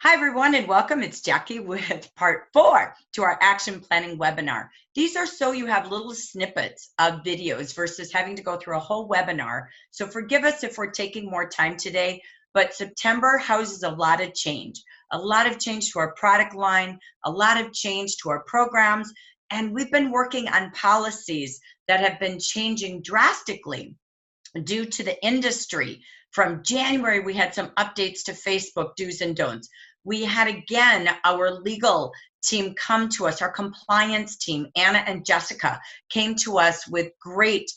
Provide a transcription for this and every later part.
Hi, everyone, and welcome. It's Jackie with part 4 to our action planning webinar. These are so you have little snippets of videos versus having to go through a whole webinar. So forgive us if we're taking more time today, but September houses a lot of change to our product line, a lot of change to our programs, and we've been working on policies that have been changing drastically due to the industry. From January, we had some updates to Facebook do's and don'ts. We had, again, our legal team come to us, our compliance team, Anna and Jessica, came to us with great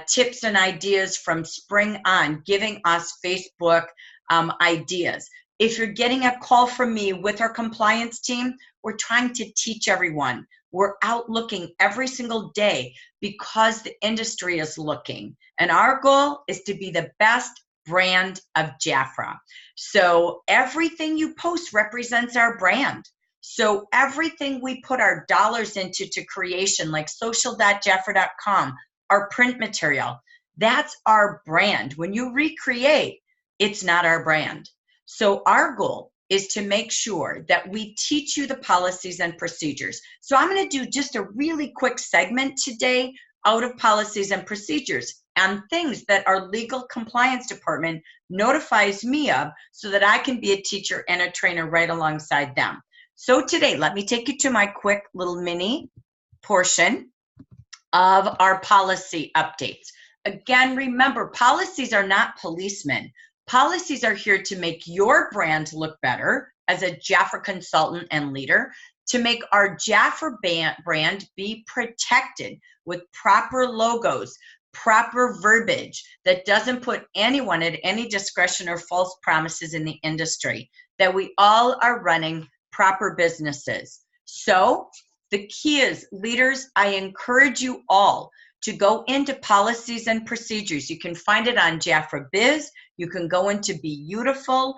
tips and ideas from spring on, giving us Facebook ideas. If you're getting a call from me with our compliance team, we're trying to teach everyone. We're out looking every single day because the industry is looking. And our goal is to be the best brand of Jafra. So everything you post represents our brand. So everything we put our dollars into to creation, like social.jafra.com, our print material, that's our brand. When you recreate, it's not our brand. So our goal is to make sure that we teach you the policies and procedures. So I'm going to do just a really quick segment today out of policies and procedures and things that our legal compliance department notifies me of so that I can be a teacher and a trainer right alongside them. So today, let me take you to my quick little mini portion of our policy updates. Again, remember, policies are not policemen. Policies are here to make your brand look better as a Jafra consultant and leader, to make our Jafra brand be protected with proper logos, proper verbiage that doesn't put anyone at any discretion or false promises in the industry, that we all are running proper businesses. So the key is, leaders, I encourage you all to go into policies and procedures. You can find it on Jafra Biz. You can go into Beautiful.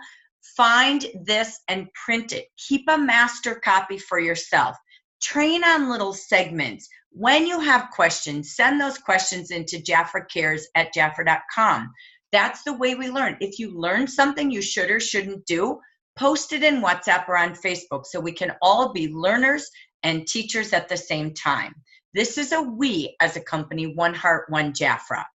Find this and print it. Keep a master copy for yourself. Train on little segments. When you have questions, send those questions into jafracares@jafra.com. That's the way we learn. If you learn something you should or shouldn't do, post it in WhatsApp or on Facebook so we can all be learners and teachers at the same time. This is a we as a company, one heart, one Jafra.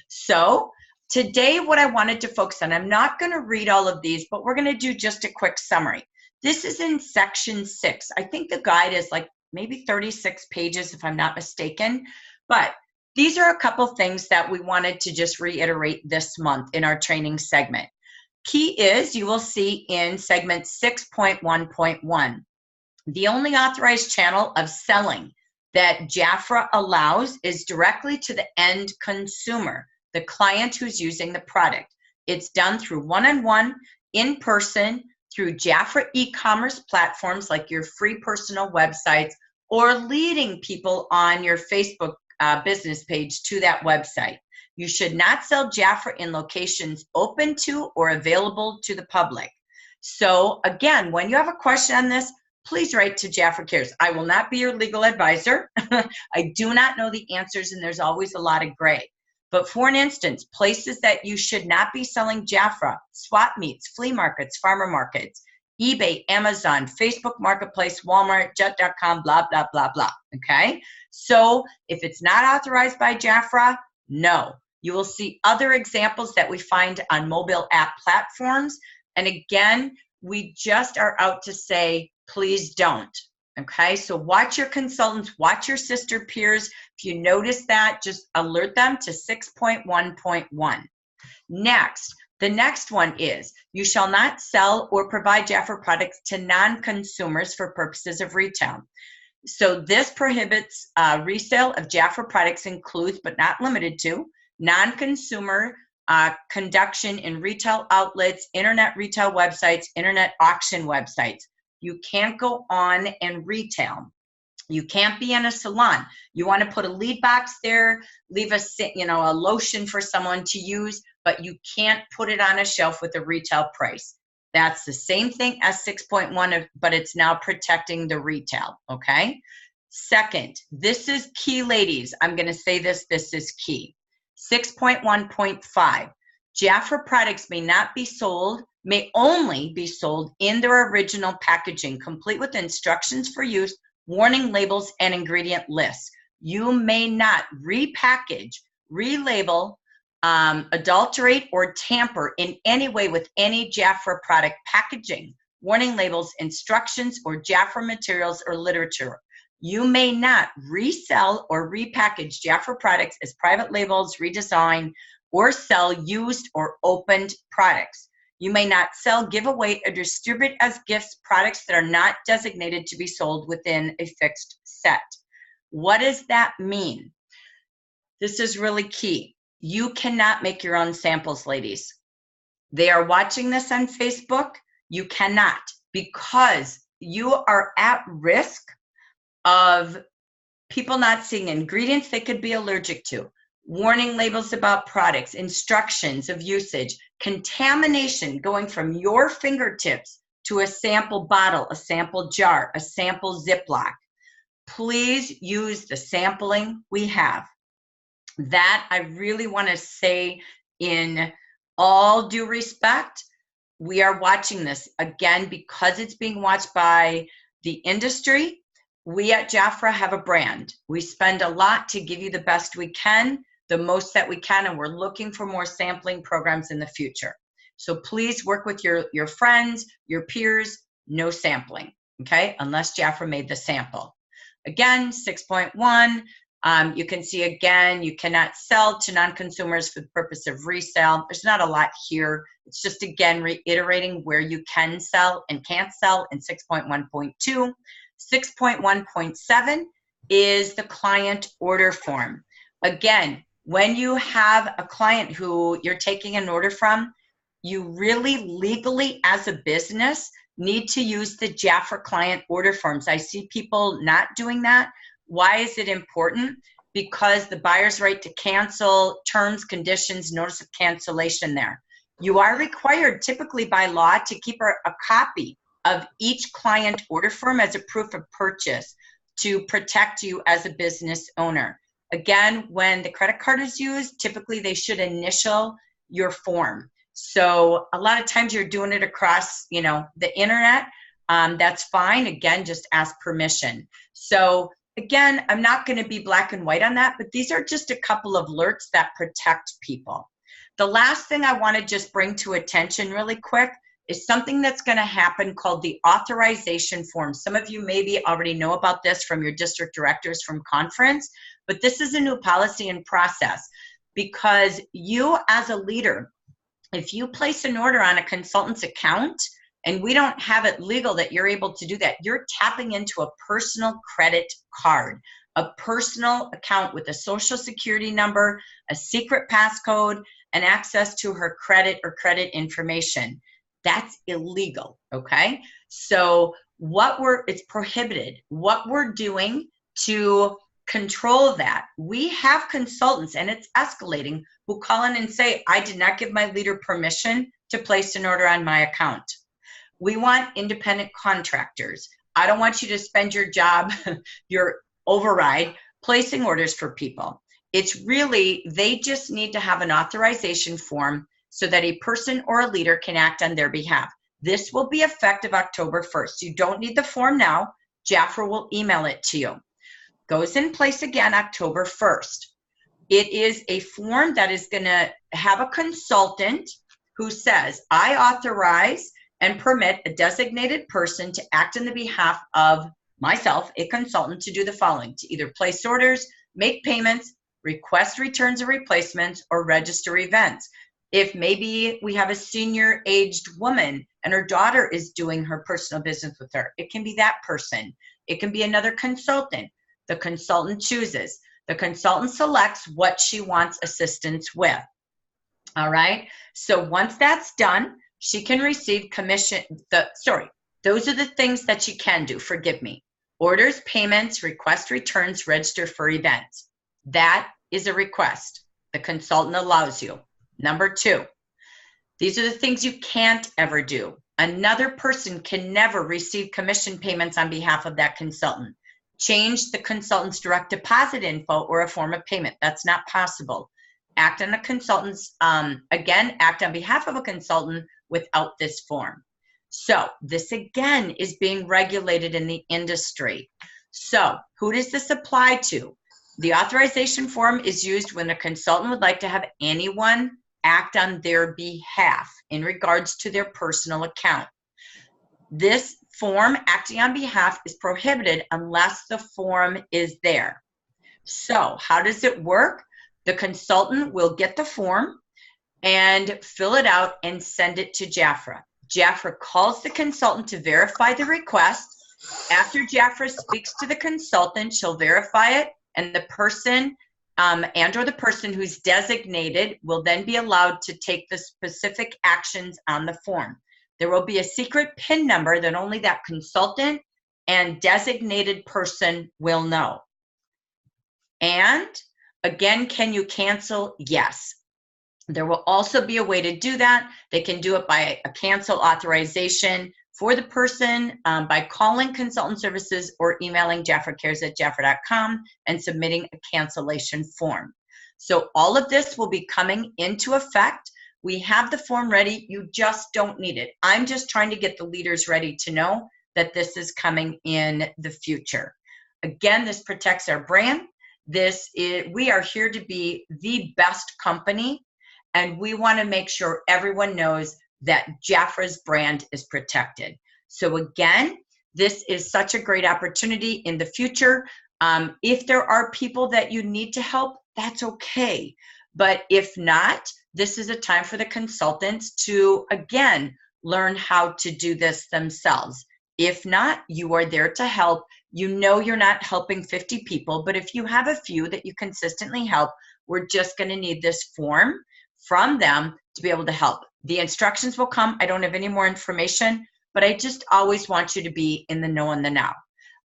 So today, what I wanted to focus on, I'm not going to read all of these, but we're going to do just a quick summary. This is in section 6. I think the guide is like maybe 36 pages, if I'm not mistaken. But these are a couple things that we wanted to just reiterate this month in our training segment. Key is, you will see in segment 6.1.1, the only authorized channel of selling that Jafra allows is directly to the end consumer, the client who's using the product. It's done through one-on-one, in person, through Jafra e-commerce platforms like your free personal websites, or leading people on your Facebook business page to that website. You should not sell Jafra in locations open to or available to the public. So again, when you have a question on this, please write to Jafra Cares. I will not be your legal advisor. I do not know the answers, and there's always a lot of gray. But for an instance, places that you should not be selling Jafra: swap meets, flea markets, farmer markets, eBay, Amazon, Facebook Marketplace, Walmart, Jet.com, blah, blah, blah, blah, okay? So if it's not authorized by Jafra, no. You will see other examples that we find on mobile app platforms. And again, we just are out to say, please don't. Okay, so watch your consultants, watch your sister peers. If you notice that, just alert them to 6.1.1. Next, the next one is, you shall not sell or provide Jafra products to non-consumers for purposes of retail. So this prohibits resale of Jafra products, includes but not limited to non-consumer conduction in retail outlets, internet retail websites, internet auction websites. You can't go on and retail. You can't be in a salon. You want to put a lead box there, leave a lotion for someone to use, but you can't put it on a shelf with a retail price. That's the same thing as 6.1, but it's now protecting the retail, okay? Second, this is key, ladies. I'm going to say this is key. 6.1.5, Jafra products may not be sold may only be sold in their original packaging, complete with instructions for use, warning labels, and ingredient lists. You may not repackage, relabel, adulterate, or tamper in any way with any Jafra product packaging, warning labels, instructions, or Jafra materials or literature. You may not resell or repackage Jafra products as private labels, redesign, or sell used or opened products. You may not sell, give away, or distribute as gifts products that are not designated to be sold within a fixed set. What does that mean? This is really key. You cannot make your own samples, ladies. They are watching this on Facebook. You cannot, because you are at risk of people not seeing ingredients they could be allergic to, warning labels about products, instructions of usage, contamination going from your fingertips to a sample bottle, a sample jar, a sample Ziploc. Please use the sampling we have. That I really want to say in all due respect. We are watching this again because it's being watched by the industry. We at Jafra have a brand. We spend a lot to give you the best we can, the most that we can, and we're looking for more sampling programs in the future. So please work with your friends, your peers, no sampling, okay? Unless Jafra made the sample. Again, 6.1, you can see again, you cannot sell to non-consumers for the purpose of resale. There's not a lot here. It's just, again, reiterating where you can sell and can't sell in 6.1.2. 6.1.7 is the client order form. Again, when you have a client who you're taking an order from, you really legally as a business need to use the Jafra client order forms. I see people not doing that. Why is it important? Because the buyer's right to cancel, terms, conditions, notice of cancellation there. You are required typically by law to keep a copy of each client order form as a proof of purchase to protect you as a business owner. Again, when the credit card is used, typically they should initial your form. So a lot of times you're doing it across, the internet. That's fine. Again, just ask permission. So again, I'm not going to be black and white on that, but these are just a couple of alerts that protect people. The last thing I want to just bring to attention really quick is something that's going to happen called the Authorization Forms. Some of you maybe already know about this from your district directors from conference, but this is a new policy and process because you as a leader, if you place an order on a consultant's account and we don't have it legal that you're able to do that, you're tapping into a personal credit card, a personal account with a social security number, a secret passcode, and access to her credit or credit information. That's illegal, okay? So it's prohibited. What we're doing to control that, we have consultants, and it's escalating, who call in and say, I did not give my leader permission to place an order on my account. We want independent contractors. I don't want you to spend your job, your override, placing orders for people. It's really, they just need to have an authorization form so that a person or a leader can act on their behalf. This will be effective October 1st. You don't need the form now. Jafra will email it to you. Goes in place again October 1st. It is a form that is going to have a consultant who says, I authorize and permit a designated person to act on the behalf of myself, a consultant, to do the following: to either place orders, make payments, request returns or replacements, or register events. If maybe we have a senior aged woman and her daughter is doing her personal business with her, it can be that person. It can be another consultant. The consultant chooses. The consultant selects what she wants assistance with. All right. So once that's done, she can receive commission. Those are the things that she can do. Forgive me. Orders, payments, request returns, register for events. That is a request. The consultant allows you. Number 2, these are the things you can't ever do. Another person can never receive commission payments on behalf of that consultant. Change the consultant's direct deposit info or a form of payment. That's not possible. Act on the consultant's, act on behalf of a consultant without this form. So this again is being regulated in the industry. So who does this apply to? The authorization form is used when a consultant would like to have anyone act on their behalf in regards to their personal account. This form, acting on behalf, is prohibited unless the form is there. So how does it work? The consultant will get the form and fill it out and send it to Jafra. Jafra calls the consultant to verify the request. After Jafra speaks to the consultant, she'll verify it, and the person or the person who's designated will then be allowed to take the specific actions on the form. There will be a secret PIN number that only that consultant and designated person will know. And again, can you cancel? Yes. There will also be a way to do that. They can do it by a cancel authorization for the person by calling consultant services or emailing jafracares@jafra.com and submitting a cancellation form. So all of this will be coming into effect. We have the form ready. You just don't need it. I'm just trying to get the leaders ready to know that this is coming in the future. Again, this protects our brand. We are here to be the best company, and we want to make sure everyone knows that Jafra's brand is protected. So again, this is such a great opportunity in the future. If there are people that you need to help, that's okay. But if not, this is a time for the consultants to, again, learn how to do this themselves. If not, you are there to help. You know you're not helping 50 people, but if you have a few that you consistently help, we're just going to need this form from them to be able to help. The instructions will come. I don't have any more information, but I just always want you to be in the know and the now.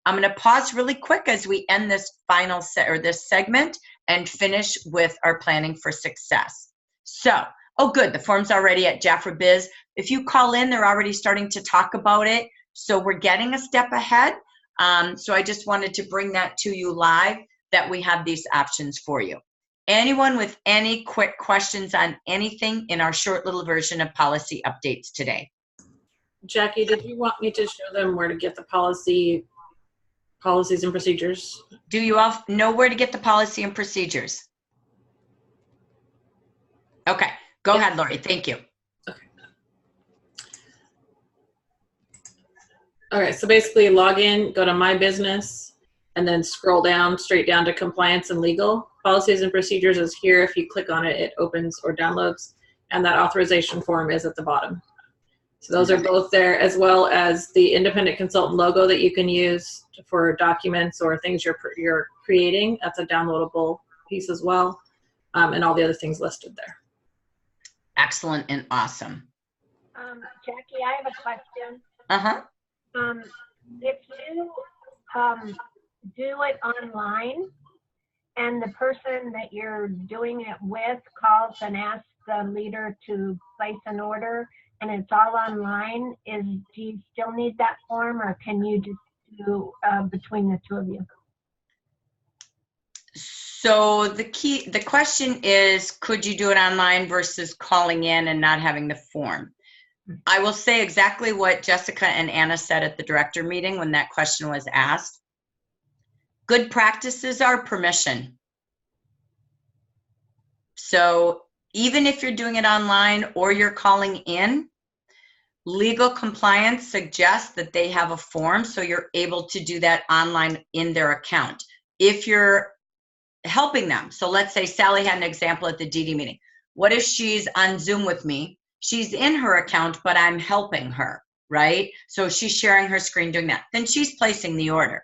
I'm going to pause really quick as we end this final this segment and finish with our planning for success. So, oh good, the form's already at Jafra Biz. If you call in, they're already starting to talk about it. So we're getting a step ahead. So I just wanted to bring that to you live, that we have these options for you. Anyone with any quick questions on anything in our short little version of policy updates today? Jackie, did you want me to show them where to get the policies and procedures? Do you all know where to get the policy and procedures? Okay, go ahead, Lori. Thank you. Okay. All right, so basically log in, go to My Business, and then scroll down, straight down to Compliance and Legal. Policies and Procedures is here. If you click on it, it opens or downloads, and that authorization form is at the bottom. So those are both there, as well as the independent consultant logo that you can use for documents or things you're creating. That's a downloadable piece as well, and all the other things listed there. Excellent and awesome. Jackie, I have a question. Uh-huh. If you do it online and the person that you're doing it with calls and asks the leader to place an order and it's all online, do you still need that form, or can you just do between the two of you? So the question is, could you do it online versus calling in and not having the form? I will say exactly what Jessica and Anna said at the director meeting when that question was asked. Good practices are permission. So even if you're doing it online or you're calling in, legal compliance suggests that they have a form, so you're able to do that online in their account. If you're helping them, so let's say Sally had an example at the DD meeting. What if she's on Zoom with me? She's in her account, but I'm helping her, right? So she's sharing her screen doing that. Then she's placing the order.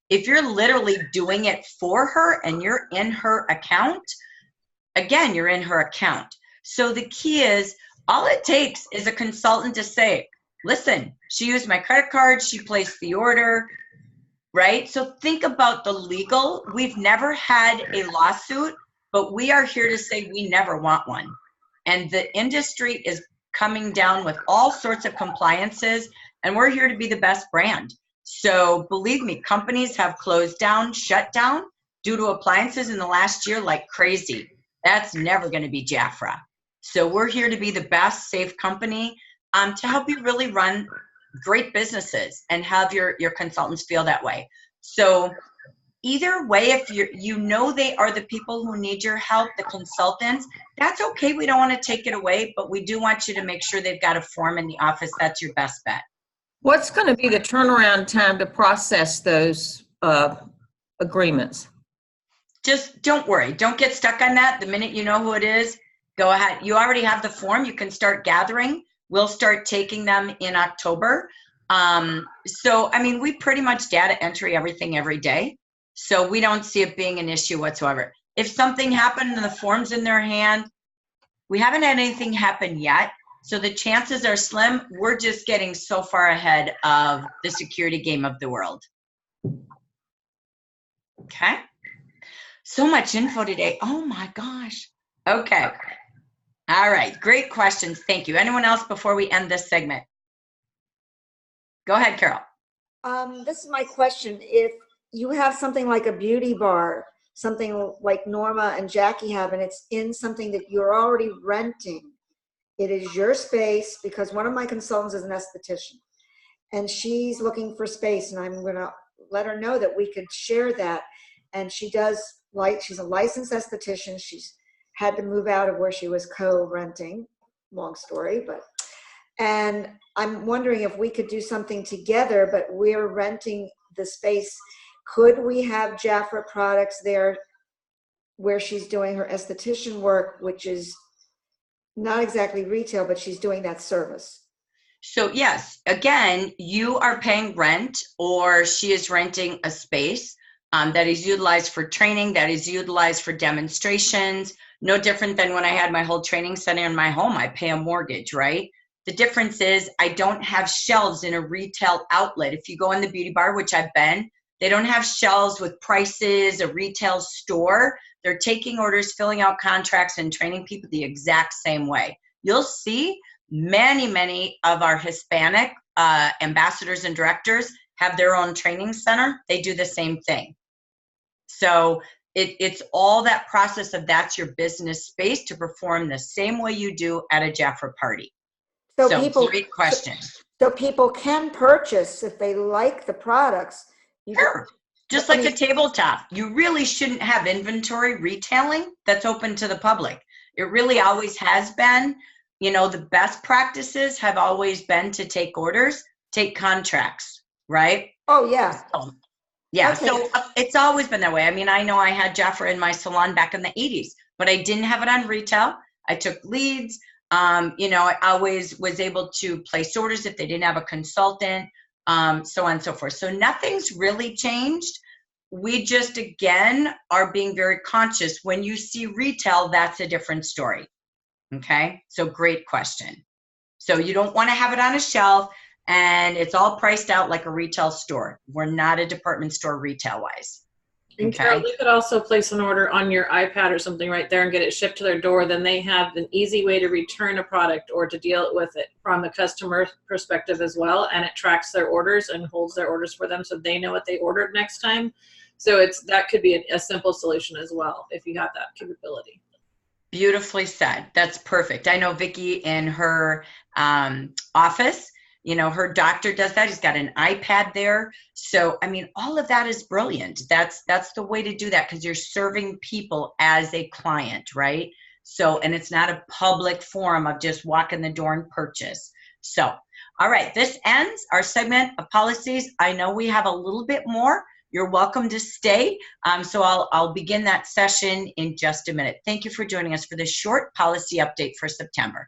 If you're literally doing it for her and you're in her account, again, you're in her account. So the key is, all it takes is a consultant to say, listen, she used my credit card, she placed the order, right? So think about the legal. We've never had a lawsuit, but we are here to say we never want one. And the industry is coming down with all sorts of compliances, and we're here to be the best brand. So believe me, companies have closed down, shut down due to appliances in the last year like crazy. That's never going to be Jafra. So we're here to be the best safe company to help you really run great businesses and have your consultants feel that way. So either way, if you know they are the people who need your help, the consultants, that's okay. We don't want to take it away, but we do want you to make sure they've got a form in the office. That's your best bet. What's going to be the turnaround time to process those agreements? Just don't worry. Don't get stuck on that. The minute you know who it is, go ahead. You already have the form. You can start gathering. We'll start taking them in October. So, I mean, we pretty much data entry everything every day. So we don't see it being an issue whatsoever. If something happened and the form's in their hand, we haven't had anything happen yet. So the chances are slim. We're just getting so far ahead of the security game of the world. Okay. So much info today. Oh my gosh. Okay. All right. Great questions. Thank you. Anyone else before we end this segment? Go ahead, Carol. This is my question. If you have something like a beauty bar, something like Norma and Jackie have, and it's in something that you're already renting, it is your space, because one of my consultants is an esthetician and she's looking for space, and I'm going to let her know that we could share that. And she's a licensed esthetician. She's had to move out of where she was co-renting, long story, and I'm wondering if we could do something together, but we're renting the space. Could we have Jafra products there where she's doing her esthetician work, which is not exactly retail, but she's doing that service? So yes, again, you are paying rent, or she is renting a space that is utilized for training, that is utilized for demonstrations. No different than when I had my whole training center in my home. I pay a mortgage, right? The difference is I don't have shelves in a retail outlet. If you go in the beauty bar, which I've been, they don't have shelves with prices, a retail store. They're taking orders, filling out contracts, and training people the exact same way. You'll see many of our Hispanic ambassadors and directors have their own training center. They do the same thing. So it's all that process of that's your business space to perform the same way you do at a Jafra party. So great question. So people can purchase if they like the products. Sure. Just like a tabletop. You really shouldn't have inventory retailing that's open to the public. It really always has been. You know, the best practices have always been to take orders, take contracts, right? Oh, yeah. Yeah, Okay. So it's always been that way. I mean, I know I had Jafra in my salon back in the 80s, but I didn't have it on retail. I took leads. You know, I always was able to place orders if they didn't have a consultant, so on and so forth. So nothing's really changed. We just, again, are being very conscious. When you see retail, that's a different story. Okay, so great question. So you don't want to have it on a shelf and it's all priced out like a retail store. We're not a department store retail-wise. And Carol, you could also place an order on your iPad or something right there and get it shipped to their door. Then they have an easy way to return a product or to deal with it from the customer perspective as well. And it tracks their orders and holds their orders for them so they know what they ordered next time. So that could be a simple solution as well if you have that capability. Beautifully said. That's perfect. I know Vicki in her office, you know, her doctor does that. He's got an iPad there. So, I mean, all of that is brilliant. That's the way to do that, because you're serving people as a client, right? So, and it's not a public forum of just walk in the door and purchase. So, all right, this ends our segment of policies. I know we have a little bit more. You're welcome to stay. So I'll begin that session in just a minute. Thank you for joining us for this short policy update for September.